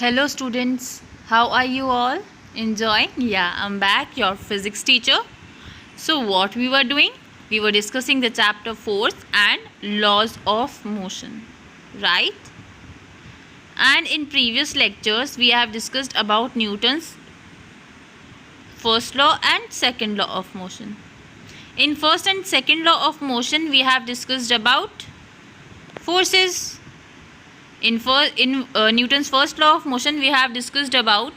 Hello students, how are you all? Enjoying? Yeah, I'm back, your physics teacher. So what we were doing? We were discussing the chapter force and laws of motion, right? And in previous lectures, we have discussed about Newton's first law and second law of motion. In first and second law of motion, we have discussed about forces. In Newton's first law of motion, we have discussed about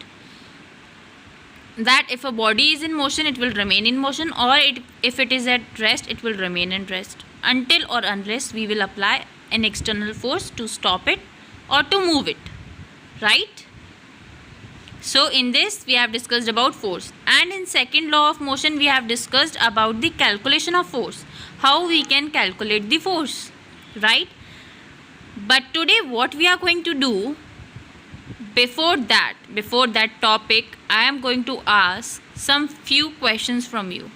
that if a body is in motion, it will remain in motion, or if it is at rest, it will remain at rest until or unless we will apply an external force to stop it or to move it, right? So in this we have discussed about force, and in second law of motion we have discussed about the calculation of force, how we can calculate the force, right? But today what we are going to do, before that topic, I am going to ask some few questions from you.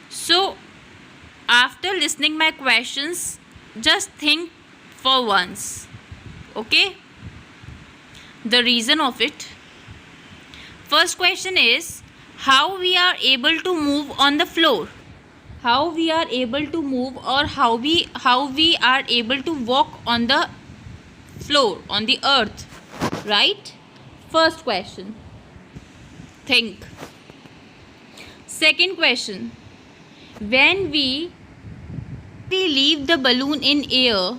So after listening my questions, just think for once, okay? The reason of it. First question is, how we are able to move on the floor? How we are able to move, or how we are able to walk on the floor, on the earth, right? First question. Think. Second question. When we leave the balloon in air,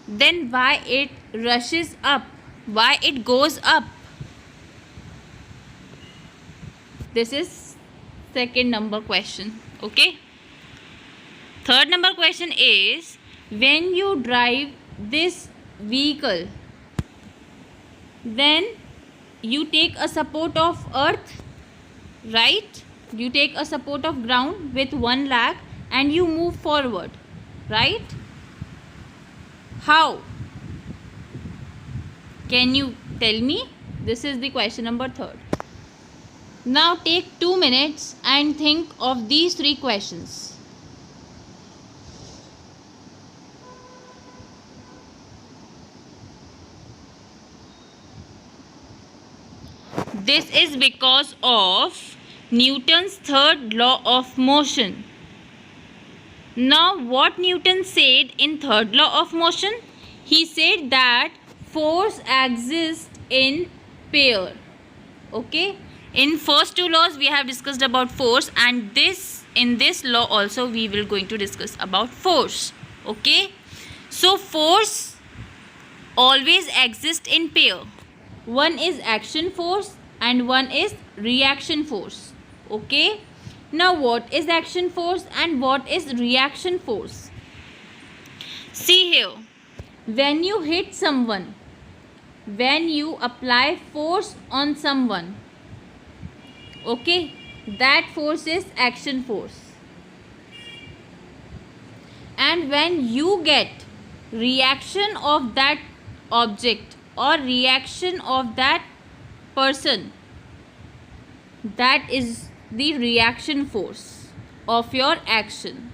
then why it rushes up? Why it goes up? This is second number question, okay? Third number question is, when you drive this vehicle, then you take a support of earth, right? You take a support of ground with one leg and you move forward, right? How? Can you tell me? This is the question number third. Now take 2 minutes and think of these three questions. This is because of Newton's third law of motion. Now what Newton said in third law of motion? He said that force exists in pair, okay? In first two laws we have discussed about force, and in this law also we will going to discuss about force, okay? So force always exists in pair. One is action force and one is reaction force, okay? Now what is action force and what is reaction force? See here, when you hit someone, when you apply force on someone, okay, that force is action force. And when you get reaction of that object or reaction of that person, that is the reaction force of your action,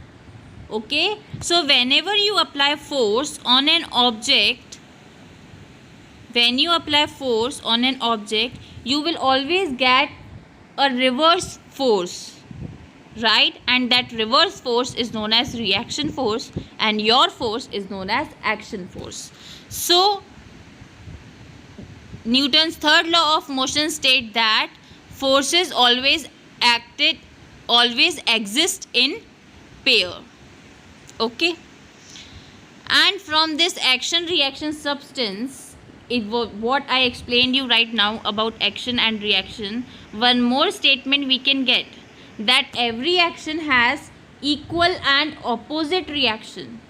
okay? So whenever you apply force on an object, you will always get a reverse force, right? And that reverse force is known as reaction force, and your force is known as action force. So Newton's third law of motion states that forces always exist in pair, okay? And from this action reaction substance, what I explained you right now about action and reaction, one more statement we can get, that every action has equal and opposite reaction.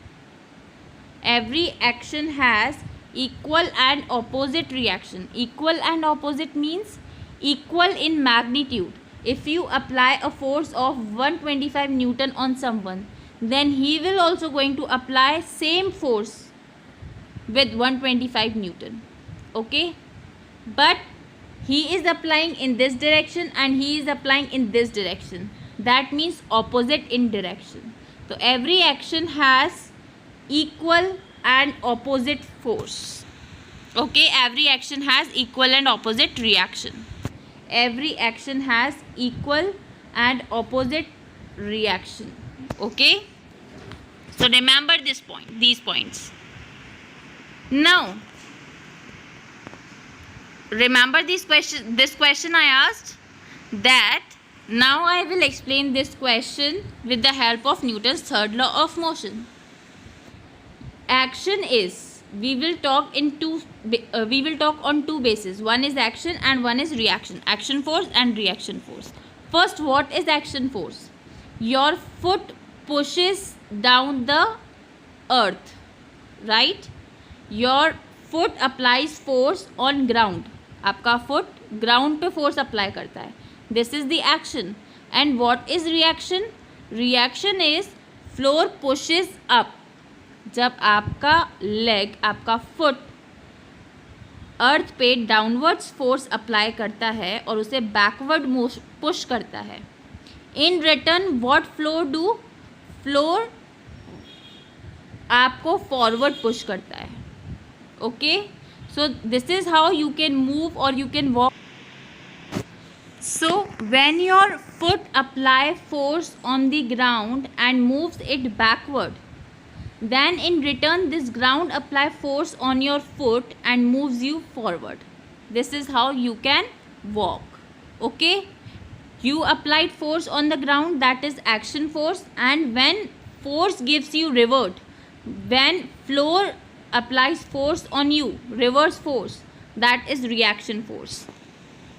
Every action has equal and opposite reaction. Equal and opposite means equal in magnitude. If you apply a force of 125 Newton on someone, then he will also going to apply same force with 125 Newton, okay? But he is applying in this direction and he is applying in this direction. That means opposite in direction. So every action has equal and opposite force, Okay, every action has equal and opposite reaction. Every action has equal and opposite reaction. Okay, so remember these points. Now remember this question I asked, that now I will explain this question with the help of Newton's third law of motion. Action is, we will talk on two bases. One is action and one is reaction. Action force and reaction force. First, what is action force? Your foot pushes down the earth, right? Your foot applies force on ground. आपका foot ground पे force apply करता है. This is the action. And what is reaction? Reaction is floor pushes up. जब आपका leg, आपका foot अर्थ पे downwards force apply करता है और उसे बैकवर्ड पुश करता है, इन रिटर्न व्हाट फ्लोर आपको फॉरवर्ड पुश करता है. Okay, so this is how you can move or you can walk. So when your foot apply force on the ground and moves it backward, then in return this ground apply force on your foot and moves you forward. This is how you can walk. Okay, you applied force on the ground, that is action force, and when force gives you revert, when floor applies force on you, reverse force, that is reaction force.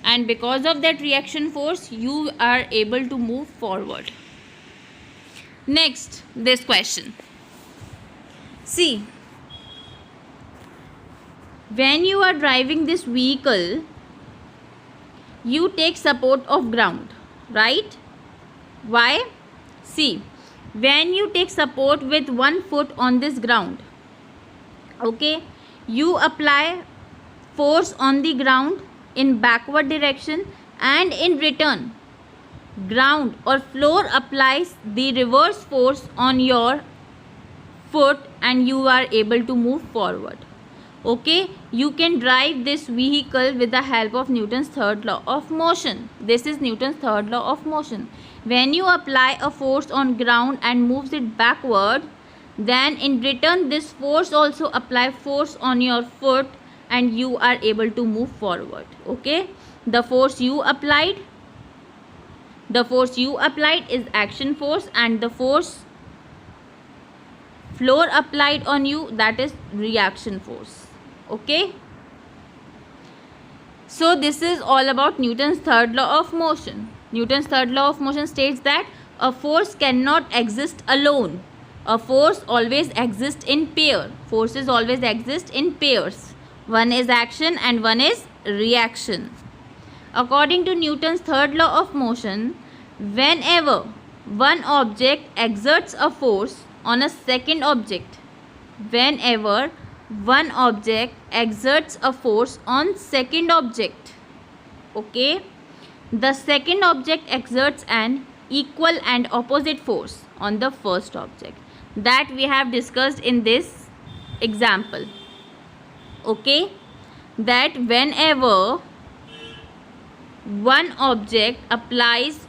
And because of that reaction force you are able to move forward. Next, this question. See, when you are driving this vehicle, you take support of ground, right? Why? See, when you take support with one foot on this ground, okay, you apply force on the ground in backward direction, and in return ground or floor applies the reverse force on your foot and you are able to move forward. Okay, you can drive this vehicle with the help of Newton's third law of motion. This is Newton's third law of motion. When you apply a force on ground and moves it backward, then in return this force also apply force on your foot and you are able to move forward. Okay, the force you applied is action force, and the force floor applied on you, that is reaction force. Okay, so this is all about Newton's third law of motion. Newton's third law of motion states that a force cannot exist alone. A force always exists in pair. Forces always exist in pairs. One is action and one is reaction. According to Newton's third law of motion, whenever one object exerts a force on a second object, whenever one object exerts a force on second object, okay, the second object exerts an equal and opposite force on the first object. That we have discussed in this example. Okay, that whenever one object applies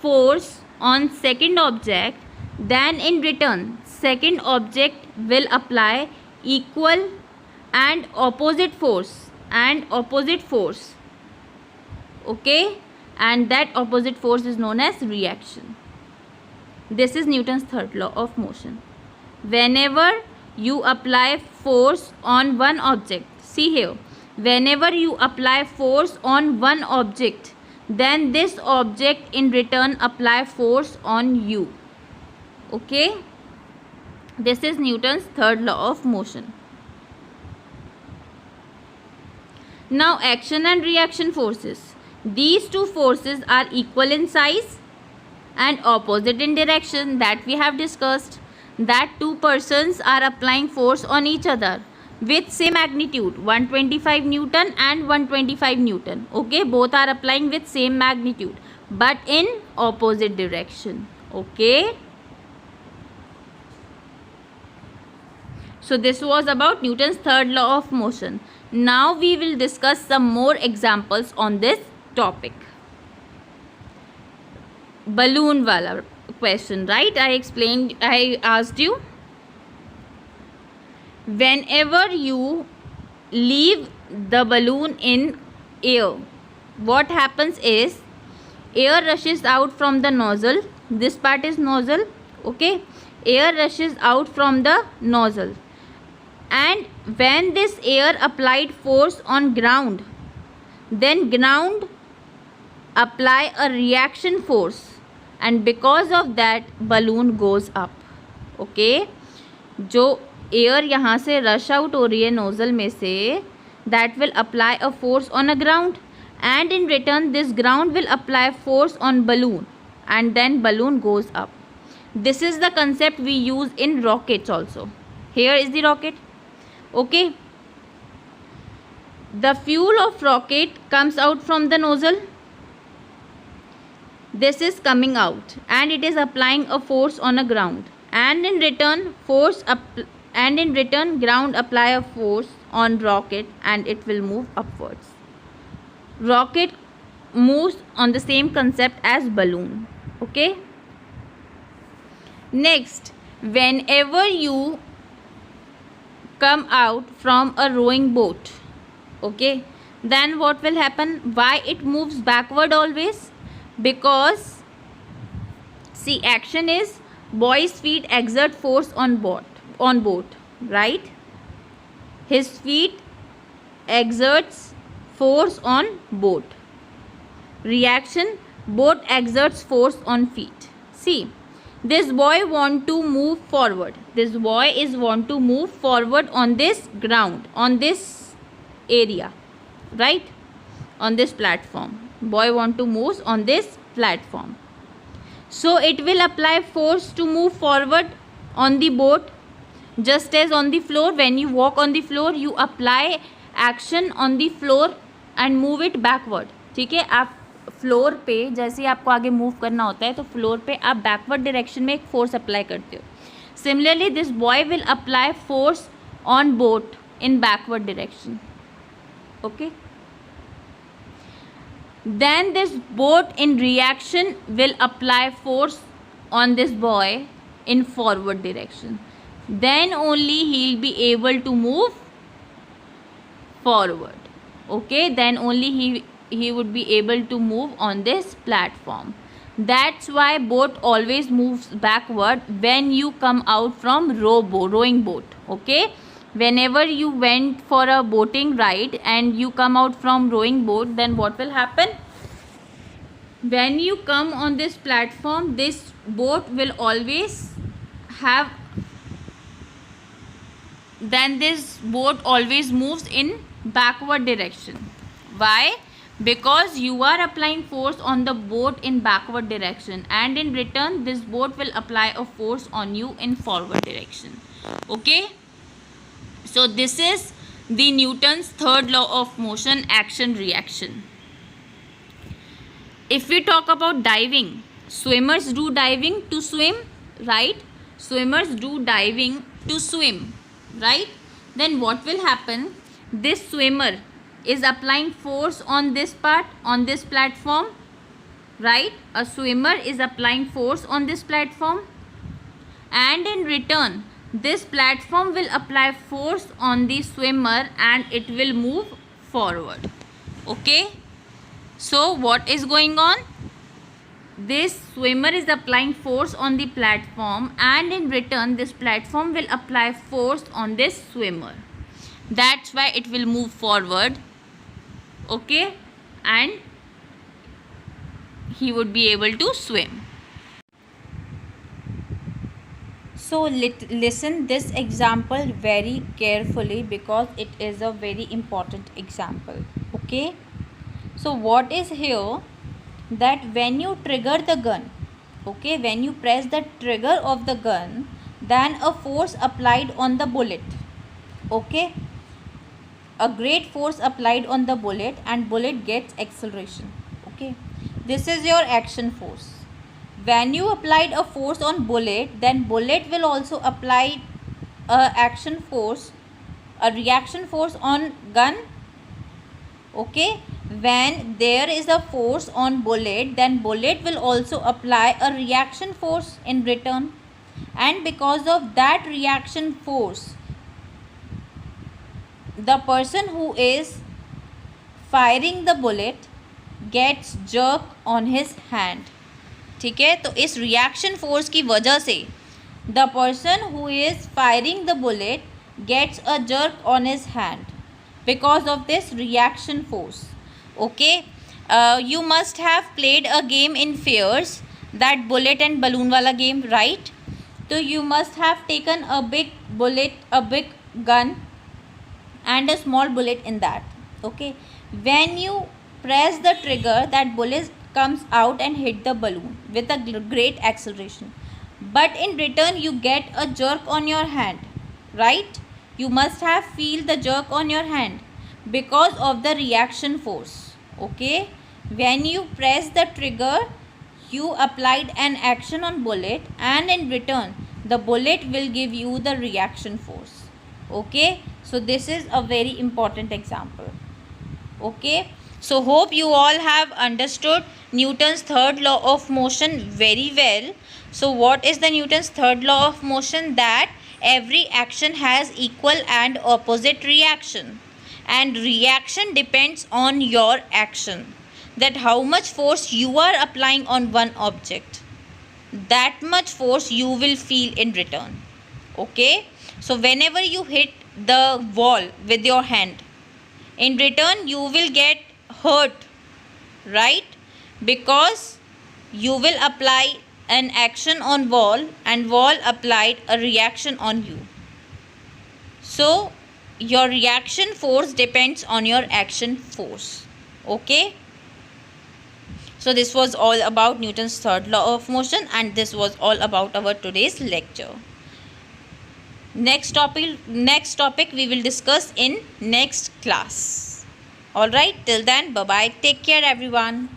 force on second object, then in return second object will apply equal and opposite force okay, and that opposite force is known as reaction. This is Newton's third law of motion. Whenever you apply force on one object, see here, whenever you apply force on one object, then this object in return apply force on you. Okay, this is Newton's third law of motion. Now action and reaction forces, these two forces are equal in size and opposite in direction. That we have discussed, that two persons are applying force on each other with same magnitude, 125 Newton and 125 Newton. Okay, both are applying with same magnitude but in opposite direction. Okay, so this was about Newton's third law of motion. Now we will discuss some more examples on this topic. Balloon wala question, right? I asked you, whenever you leave the balloon in air, what happens is air rushes out from the nozzle. This part is nozzle, okay? Air rushes out from the nozzle, and when this air applied force on ground, then ground apply a reaction force, and because of that balloon goes up. okay? जो air यहाँ से rush out हो रही है nozzle में से, that will apply a force on a ground, and in return this ground will apply force on balloon, and then balloon goes up. This is the concept we use in rockets also. Here is the rocket, okay? The fuel of rocket comes out from the nozzle. This is coming out and it is applying a force on a ground, and in return ground apply a force on rocket and it will move upwards. Rocket moves on the same concept as balloon, okay? Next, whenever you come out from a rowing boat, okay, then what will happen? Why it moves backward always? Because see, action is boy's feet exert force on boat, right? His feet exerts force on boat. Reaction, boat exerts force on feet. See, this boy want to move forward. This boy is want to move forward on this ground, on this area, right? On this platform. Boy want to move on this platform. So it will apply force to move forward on the boat, just as on the floor. When you walk on the floor, you apply action on the floor and move it backward. ठीक है, आप floor पे जैसे आपको आगे move करना होता है तो फ्लोर पे आप बैकवर्ड डायरेक्शन में एक फोर्स अप्लाई करते हो. Similarly this boy will apply force on boat in backward direction, okay? Then this boat in reaction will apply force on this boy in forward direction. Then only he'll be able to move forward, okay? Then only he would be able to move on this platform. That's why boat always moves backward when you come out from rowing boat, okay? Whenever you went for a boating ride and you come out from rowing boat, then what will happen? When you come on this platform, this boat will always have, then this boat always moves in backward direction. Why? Because you are applying force on the boat in backward direction, and in return this boat will apply a force on you in forward direction, okay? So this is the Newton's third law of motion, action reaction. If we talk about diving, swimmers do diving to swim, right? Swimmers do diving to swim, right? Then what will happen? This swimmer is applying force on this part, on this platform, right? A swimmer is applying force on this platform, and in return this platform will apply force on the swimmer and it will move forward, okay? So what is going on? This swimmer is applying force on the platform, and in return this platform will apply force on this swimmer. That's why it will move forward, okay? And he would be able to swim. So listen this example very carefully because it is a very important example, okay? So what is here, that when you trigger the gun, okay, when you press the trigger of the gun, then a force applied on the bullet, okay? A great force applied on the bullet and bullet gets acceleration, okay? This is your action force. When you applied a force on bullet, then bullet will also apply a action force a reaction force on gun. Okay, when there is a force on bullet, then bullet will also apply a reaction force in return, and because of that reaction force, the person who is firing the bullet gets jerk on his hand. ठीक है, तो इस reaction force की वजह से the person who is firing the bullet gets a jerk on his hand because of this reaction force. Okay, you must have played a game in fairs, that bullet and balloon वाला game, right? तो you must have taken a big bullet, a big gun and a small bullet in that. Okay, when you press the trigger, that bullet comes out and hit the balloon with a great acceleration, but in return you get a jerk on your hand, right? You must have feel the jerk on your hand because of the reaction force. Okay, when you press the trigger, you applied an action on bullet, and in return the bullet will give you the reaction force. Okay, so this is a very important example. Okay, so hope you all have understood Newton's third law of motion very well. So what is the Newton's third law of motion? That every action has equal and opposite reaction, and reaction depends on your action, that how much force you are applying on one object, that much force you will feel in return. Okay, so whenever you hit the wall with your hand, in return you will get hurt, right? Because you will apply an action on wall, and wall applied a reaction on you. So your reaction force depends on your action force. Okay, so this was all about Newton's third law of motion, and this was all about our today's lecture. Next topic we will discuss in next class. All right, till then, bye bye, take care everyone.